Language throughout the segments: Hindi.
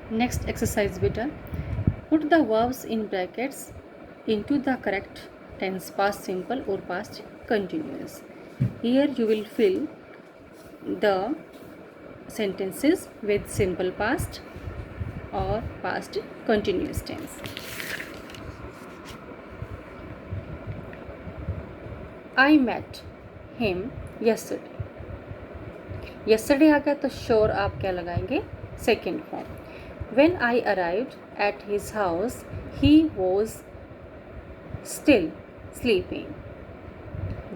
Next exercise beta. Put the verbs in brackets into the correct tense, past simple or past continuous. Here you will fill the sentences with simple past or past continuous tense. I met him yesterday. Yesterday आ गया तो श्योर आप क्या लगाएंगे? Second form. When I arrived at his house, he was still sleeping.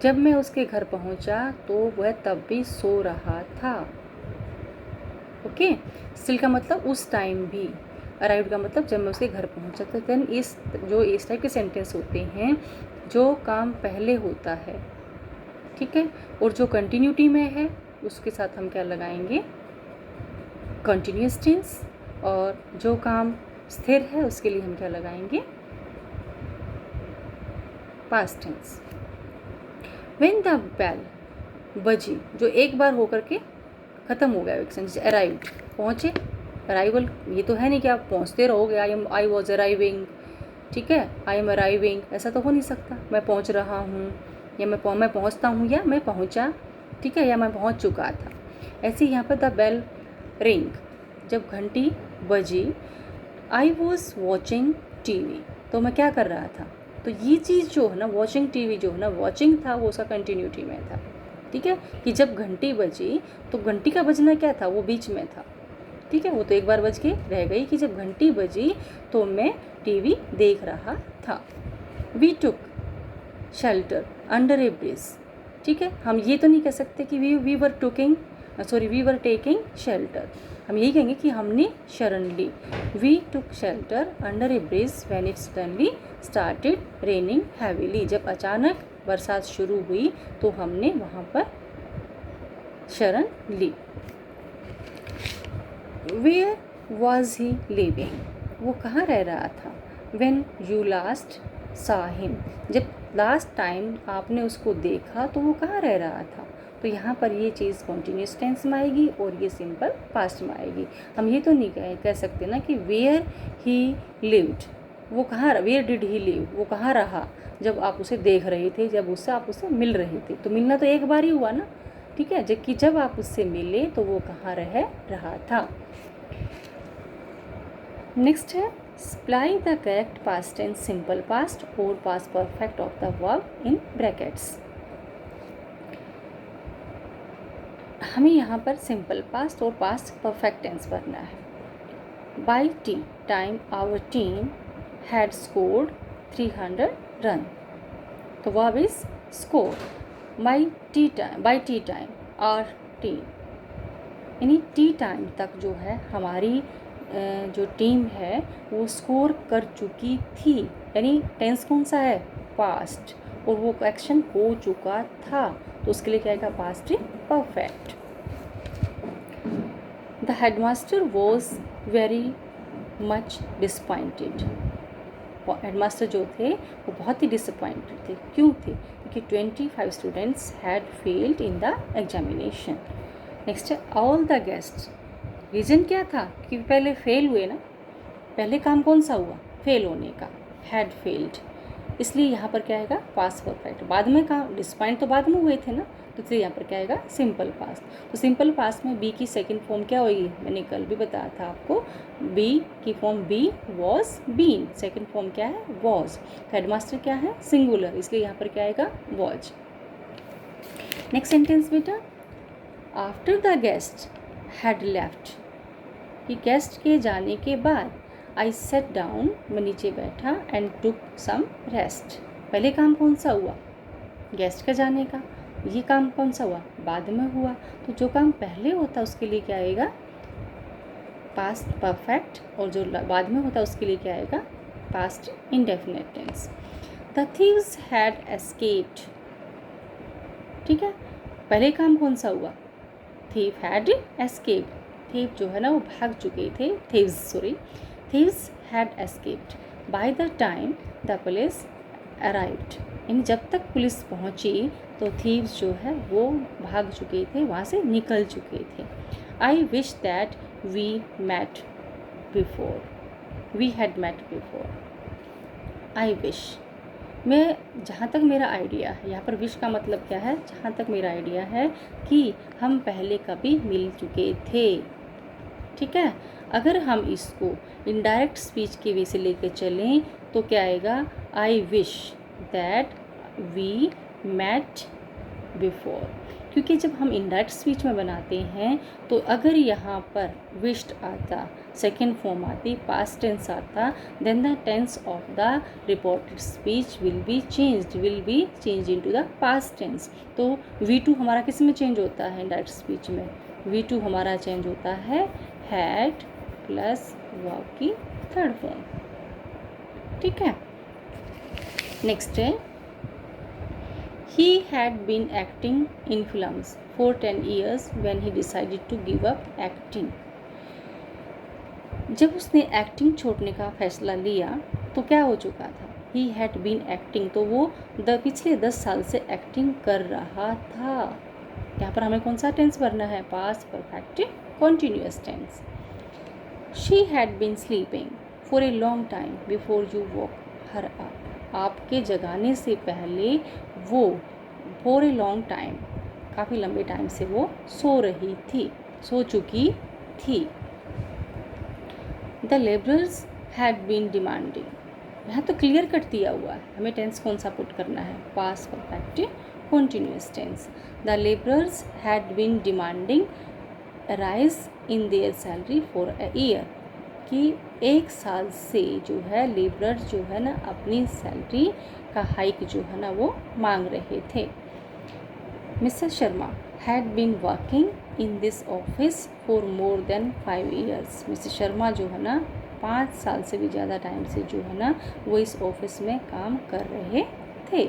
जब मैं उसके घर पहुंचा तो वह तब भी सो रहा था. ओके. स्टिल का मतलब उस टाइम भी. अराइव्ड का मतलब जब मैं उसके घर पहुंचा. तो देन इस टाइप के सेंटेंस होते हैं जो काम पहले होता है, ठीक है, और जो कंटिन्यूटी में है उसके साथ हम क्या लगाएंगे? Continuous tense. और जो काम स्थिर है उसके लिए हम क्या लगाएंगे? Past tense. When the bell बजी, जो एक बार होकर के ख़त्म हो गया. एक सेंटेंस अराइव्ड, पहुँचे. अराइवल ये तो है नहीं कि आप पहुँचते रहोगे. आई वॉज अराइविंग, ठीक है, आई एम अराइविंग, ऐसा तो हो नहीं सकता. मैं पहुँच रहा हूँ, या मैं पहुँचता हूँ, या मैं पहुँचा, ठीक है, या मैं पहुँच चुका था. ऐसे यहाँ पर द बेल रिंग, जब घंटी बजी. आई वॉज वॉचिंग टीवी, तो मैं क्या कर रहा था? तो ये चीज़ जो है ना, वॉचिंग टीवी जो है ना, वॉचिंग था वो उसका कंटिन्यूटी में था, ठीक है, कि जब घंटी बजी तो घंटी का बजना क्या था? वो बीच में था, ठीक है, वो तो एक बार बज के रह गई कि जब घंटी बजी तो मैं टीवी देख रहा था. We took shelter under a bridge, ठीक है, हम ये तो नहीं कह सकते कि वी वर टेकिंग शेल्टर. हम यही कहेंगे कि हमने शरण ली. We took shelter under a bridge when it suddenly started raining heavily, जब अचानक बरसात शुरू हुई तो हमने वहाँ पर शरण ली. वेयर वॉज ही लिविंग, वो कहाँ रह रहा था? व्हेन यू लास्ट सा हिम, जब लास्ट टाइम आपने उसको देखा तो वो कहाँ रह रहा था? तो यहाँ पर ये चीज़ कॉन्टीन्यूस टेंस में आएगी और ये सिंपल पास्ट में आएगी. हम ये तो नहीं कह सकते ना कि वेयर ही लिव्ड, वो कहाँ, वेयर डिड ही लिव, वो कहाँ रहा जब आप उसे देख रहे थे, जब उससे आप उससे मिल रहे थे. तो मिलना तो एक बार ही हुआ ना, ठीक है, जबकि जब आप उससे मिले तो वो कहाँ रह रहा था. नेक्स्ट है supply the correct past tense simple past और past perfect of the verb in brackets. हमें यहाँ पर सिंपल पास्ट और पास्ट परफेक्ट टेंस भरना है. By tea time our team had scored 300 run. तो verb is score. By tea time our team, यानी टी टाइम तक जो है हमारी जो टीम है वो स्कोर कर चुकी थी. यानी टेंस कौन सा है? पास्ट. और वो एक्शन हो चुका था तो उसके लिए क्या आएगा? Past perfect. The headmaster was very much disappointed. Headmaster जो थे वो बहुत ही डिसअपॉइंटेड थे. क्यों थे? क्योंकि 25 students had failed in the examination. Next है ऑल द गेस्ट. रीज़न क्या था कि पहले फेल हुए ना. पहले काम कौन सा हुआ? फेल होने का. हैड फेल्ड, इसलिए यहाँ पर क्या आएगा? Past perfect. बाद में काम डिसपॉइंट तो बाद में हुए थे ना, तो इसलिए यहाँ पर क्या आएगा? Simple past. तो सिंपल पास्ट में बी की सेकंड फॉर्म क्या होगी? मैंने कल भी बताया था आपको. बी की form be was been, second form क्या है? वॉज. हेडमास्टर क्या है? सिंगुलर, इसलिए यहाँ पर क्या आएगा? वॉज. नेक्स्ट सेंटेंस बेटा. After the guest had left, कि गेस्ट के जाने के बाद आई सेट डाउन, मैं नीचे बैठा, एंड टुक सम रेस्ट. पहले काम कौन सा हुआ? गेस्ट का जाने का. ये काम कौन सा हुआ? बाद में हुआ. तो जो काम पहले होता उसके लिए क्या आएगा? Past perfect. और जो बाद में होता उसके लिए क्या आएगा? Past indefinite tense. The thieves had escaped, ठीक है, पहले काम कौन सा हुआ? Thief had escaped. थीव जो है ना वो भाग चुके थे. Thieves had escaped by the time the police arrived. यानी जब तक पुलिस पहुंची तो थीव्स जो है वो भाग चुके थे, वहाँ से निकल चुके थे. I wish that we met before, we had met before. I wish, मैं जहाँ तक मेरा आइडिया है, यहाँ पर विश का मतलब क्या है, जहाँ तक मेरा आइडिया है कि हम पहले कभी मिल चुके थे। ठीक है, अगर हम इसको इनडायरेक्ट स्पीच के वे से लेकर चलें तो क्या आएगा, I wish that we met before. क्योंकि जब हम इनडायरेक्ट स्पीच में बनाते हैं तो अगर यहाँ पर विश्ड आता, सेकेंड फॉर्म आती, पास्ट टेंस आता, then the tense of the reported speech will be change into the past tense. तो V2 हमारा किस में चेंज होता है इनडायरेक्ट स्पीच में, V2 हमारा चेंज होता है हैड प्लस वर्ब की थर्ड फॉर्म। ठीक है, नेक्स्ट है, he had been acting in films for 10 years when he decided to give up acting। जब उसने एक्टिंग छोड़ने का फैसला लिया तो क्या हो चुका था, he had been acting, तो वो पिछले 10 साल से एक्टिंग कर रहा था। यहाँ पर हमें कौन सा टेंस भरना है, past perfect continuous tense. she had been sleeping for a long time before you woke her up, आपके जगाने से पहले वो फॉर ए लॉन्ग टाइम, काफ़ी लंबे टाइम से वो सो चुकी थी। The labourers had been demanding, यहाँ तो क्लियर कट दिया हुआ है, हमें टेंस कौन सा पुट करना है, past perfect continuous tense. The labourers had been demanding rise in their salary for a year, कि एक साल से जो है लेबरर जो है ना अपनी सैलरी का हाइक जो है ना वो मांग रहे थे। Mister Sharma had been working in this office for more than 5 years, mister Sharma जो है ना 5 साल से भी ज़्यादा टाइम से जो है ना वो इस ऑफिस में काम कर रहे थे।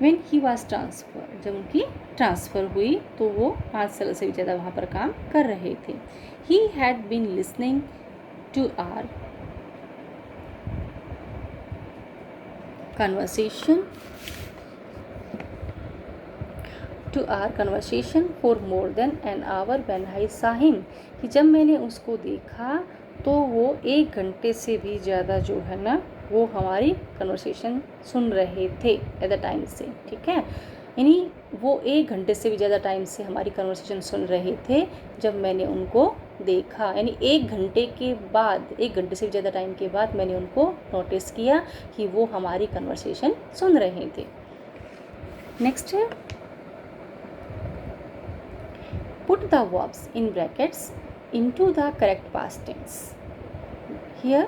When he was transferred, जब उनकी ट्रांसफ़र हुई तो वो 5 साल से भी ज़्यादा वहाँ पर काम कर रहे थे। He had been listening to our conversation for more than an hour when I saw him, कि जब मैंने उसको देखा तो वो 1 घंटे से भी ज़्यादा जो है ना वो हमारी कन्वर्सेशन सुन रहे थे एट द टाइम से। ठीक है, यानी वो 1 घंटे से भी ज़्यादा टाइम से हमारी कन्वर्सेशन सुन रहे थे जब मैंने उनको देखा, यानी 1 घंटे के बाद, 1 घंटे से भी ज़्यादा टाइम के बाद मैंने उनको नोटिस किया कि वो हमारी कन्वर्सेशन सुन रहे थे। नेक्स्ट है, put the verbs in brackets into the correct past tense। Here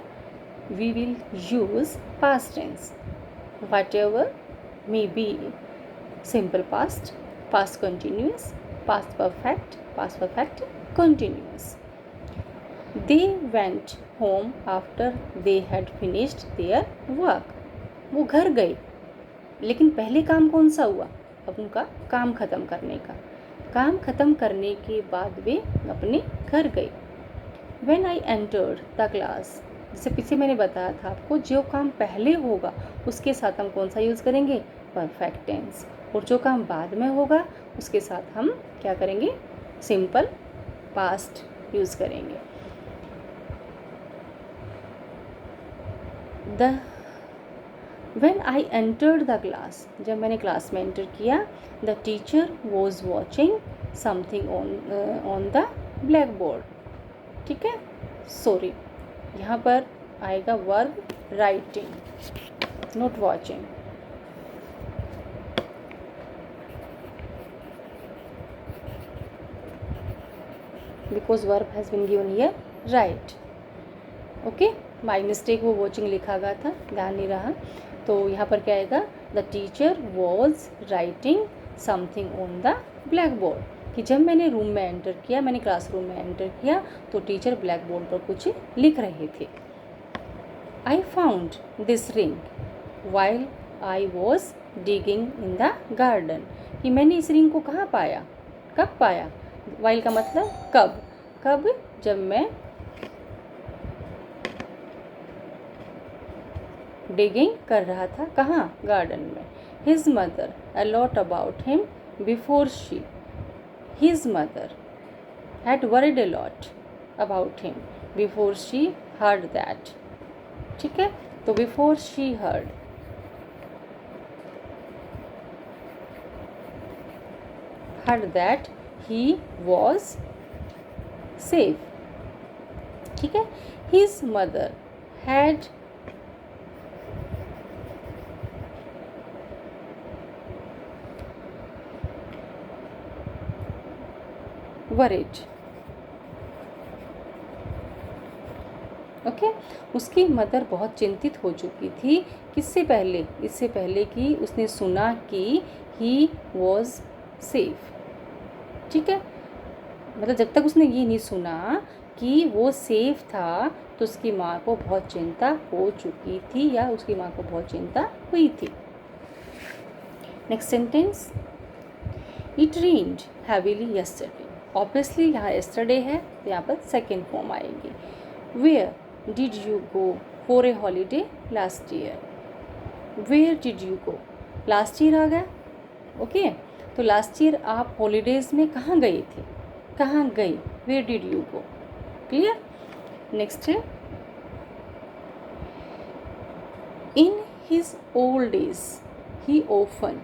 we will use past tense, whatever may be simple past, past continuous, past perfect continuous। They went home after they had finished their work। वो घर गए, लेकिन पहले काम कौन सा हुआ, अब उनका काम ख़त्म करने का, काम ख़त्म करने के बाद वे अपने घर गए। When I entered the class, जैसे पीछे मैंने बताया था आपको, जो काम पहले होगा उसके साथ हम कौन सा यूज़ करेंगे, परफेक्ट टेंस, और जो काम बाद में होगा उसके साथ हम क्या करेंगे, सिंपल पास्ट यूज़ करेंगे। When I entered the class, जब मैंने क्लास में एंटर किया, the teacher was watching something on the blackboard। ठीक है, सॉरी, यहाँ पर आएगा verb writing, not watching. Because verb has been given here right. Okay, my mistake, वो वॉचिंग लिखा गया था, ध्यान नहीं रहा। तो यहाँ पर क्या आएगा, the teacher was writing something on the black board, कि जब मैंने रूम में एंटर किया, मैंने क्लासरूम में एंटर किया तो टीचर ब्लैक बोर्ड पर कुछ लिख रहे थे। I found this ring while I was digging in the garden, कि मैंने इस रिंग को कहाँ पाया, कब पाया, वाइल का मतलब कब, कब, जब मैं डिगिंग कर रहा था, कहाँ, गार्डन में। His mother a lot about him before she, his mother had worried a lot about him before she heard that, ठीक है। तो before she heard that he was safe, ठीक है। His mother had worried, okay. उसकी मदर बहुत चिंतित हो चुकी थी, किससे पहले, इससे पहले कि उसने सुना कि ही वॉज सेफ, ठीक है। मतलब जब तक उसने ये नहीं सुना कि वो सेफ था तो उसकी माँ को बहुत चिंता हो चुकी थी, या उसकी माँ को बहुत चिंता हुई थी। Next sentence, it rained heavily yesterday. Obviously यहाँ यस्टरडे है तो यहाँ पर सेकेंड फॉर्म आएगी। Where did you go for a holiday last year, where did you go, last year आ गया, ओके। तो लास्ट ईयर आप हॉलीडेज़ में कहाँ गए थे, कहाँ गए, where did you go, clear. Next है, in his old days he often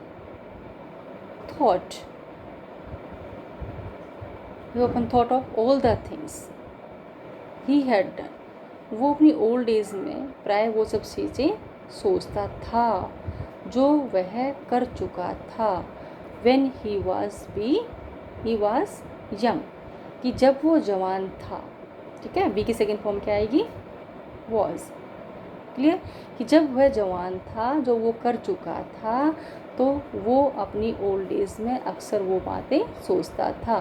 thought of all the things he had done. वो अपनी ओल्ड एज में प्राय वो सब चीज़ें सोचता था जो वह कर चुका था। व्हेन ही वॉज यंग, कि जब वो जवान था, ठीक है। बी की सेकेंड फॉर्म क्या आएगी, वॉज, क्लियर। कि जब वह जवान था, जो वो कर चुका था, तो वो अपनी ओल्ड एज में अक्सर वो बातें सोचता था।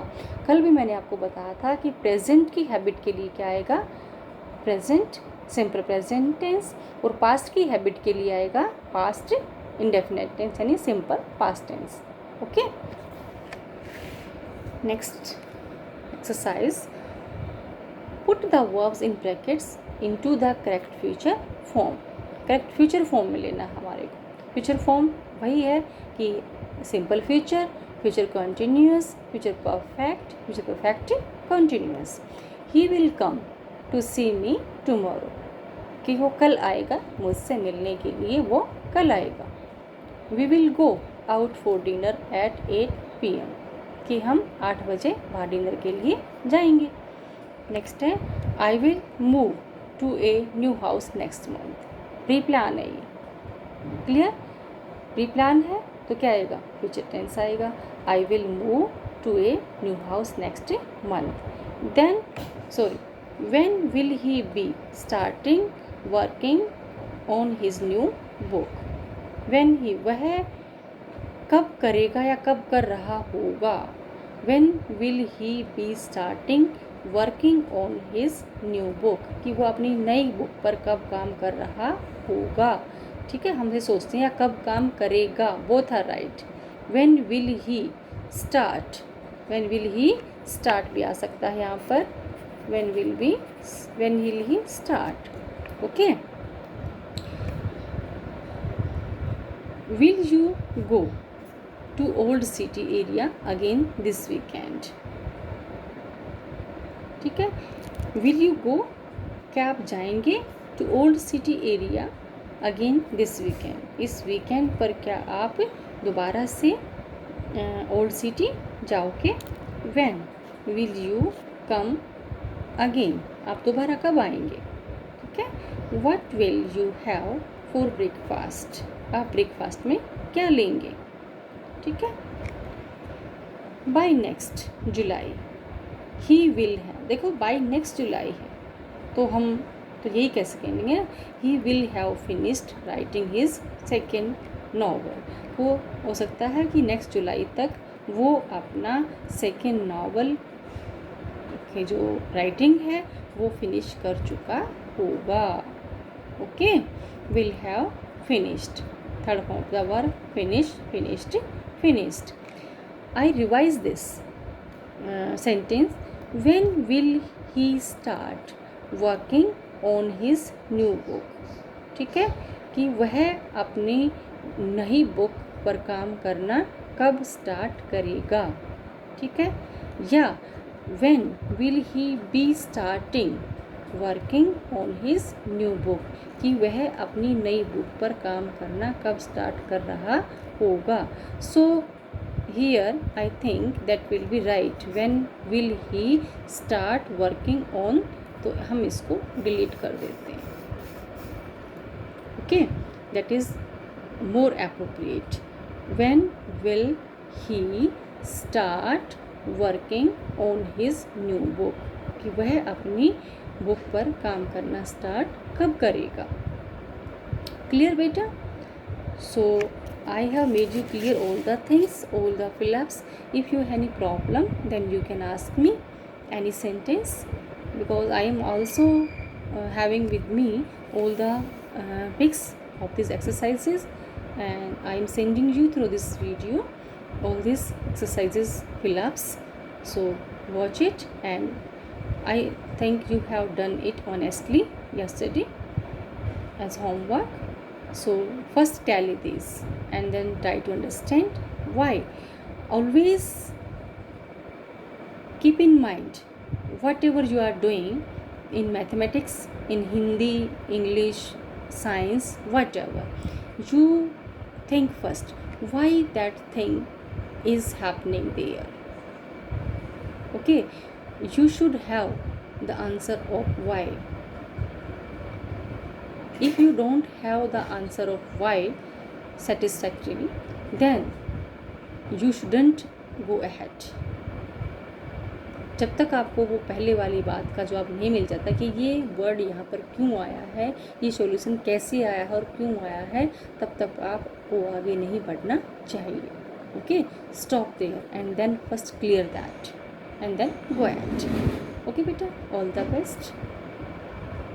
कल भी मैंने आपको बताया था कि प्रेजेंट की हैबिट के लिए क्या आएगा, प्रेजेंट सिंपल प्रेजेंट टेंस, और पास्ट की हैबिट के लिए आएगा पास्ट इंडेफिनिट टेंस यानी simple past tense, okay. Next exercise, put the verbs in brackets into the correct future form. Correct future form में लेना हमारे को। फ्यूचर फॉर्म वही है कि simple future, future continuous, future perfect, future perfect continuous. He will come to see me tomorrow, कि वो कल आएगा मुझसे मिलने के लिए, वो कल आएगा। We will go out for dinner at 8 PM, कि हम 8 बजे बाहर डिनर के लिए जाएंगे। नेक्स्ट है, I will move to a new house next month. Pre plan है ये, क्लियर। प्री प्लान है तो क्या आएगा, फ्यूचर टेंस आएगा। I will move to a new house next month. Then when will he be starting working on his new book. When he, वह कब करेगा या कब कर रहा होगा। When will he be starting working on his new book, कि वो अपनी नई बुक पर कब काम कर रहा होगा, ठीक है। हम ये सोचते हैं या कब काम करेगा, both are right. When will he start, when will he start भी आ सकता है यहाँ पर, when will he start, okay. Will you go to old city area again this weekend, ठीक है। विल यू गो, क्या आप जाएंगे to old city area again this weekend, इस वीकेंड पर क्या आप दोबारा से ओल्ड सिटी जाओगे। When will you come again, आप दोबारा कब आएंगे, ठीक है। What will you have for breakfast, आप ब्रेकफास्ट में क्या लेंगे, ठीक है। By next July he will है, देखो बाय नेक्स्ट जुलाई है तो हम तो यही कह सकेंगे, he will have finished writing his second novel. वो हो सकता है कि नेक्स्ट जुलाई तक वो अपना सेकेंड नॉवल की जो राइटिंग है वो फिनिश कर चुका होगा, okay. Will have finished, third form the verb finish, finished, finished. I revise this sentence, when will he start working on his new book, ठीक है। कि वह अपनी नई बुक पर काम करना कब स्टार्ट करेगा, ठीक है। या when will he be starting working on his new book, कि वह अपनी नई बुक पर काम करना कब स्टार्ट कर रहा होगा. So here I think that will be right. When will he start working on, तो हम इसको डिलीट कर देते हैं. Okay, that is more appropriate. When will he start working on his new book, कि वह अपनी बुक पर काम करना स्टार्ट कब करेगा. क्लियर बेटा? सो I have made you clear all the things, all the fill-ups. If you have any problem, then you can ask me any sentence, because I am also having with me all the pics of these exercises, and I am sending you through this video all these exercises fill-ups. So watch it, and I think you have done it honestly yesterday as homework. So first tally these and then try to understand why. Always keep in mind, whatever you are doing in mathematics, in Hindi, English, science, whatever, you think first why that thing is happening there. Okay, you should have the answer of why. If you don't have the answer of why satisfactorily, then you shouldn't go ahead. जब तक आपको वो पहले वाली बात का जवाब नहीं मिल जाता कि ये वर्ड यहाँ पर क्यों आया है, ये सॉल्यूशन कैसे आया है और क्यों आया है, तब तक आपको आगे नहीं बढ़ना चाहिए. Okay, stop there and then first clear that and then go ahead. Okay बेटा, ऑल द बेस्ट.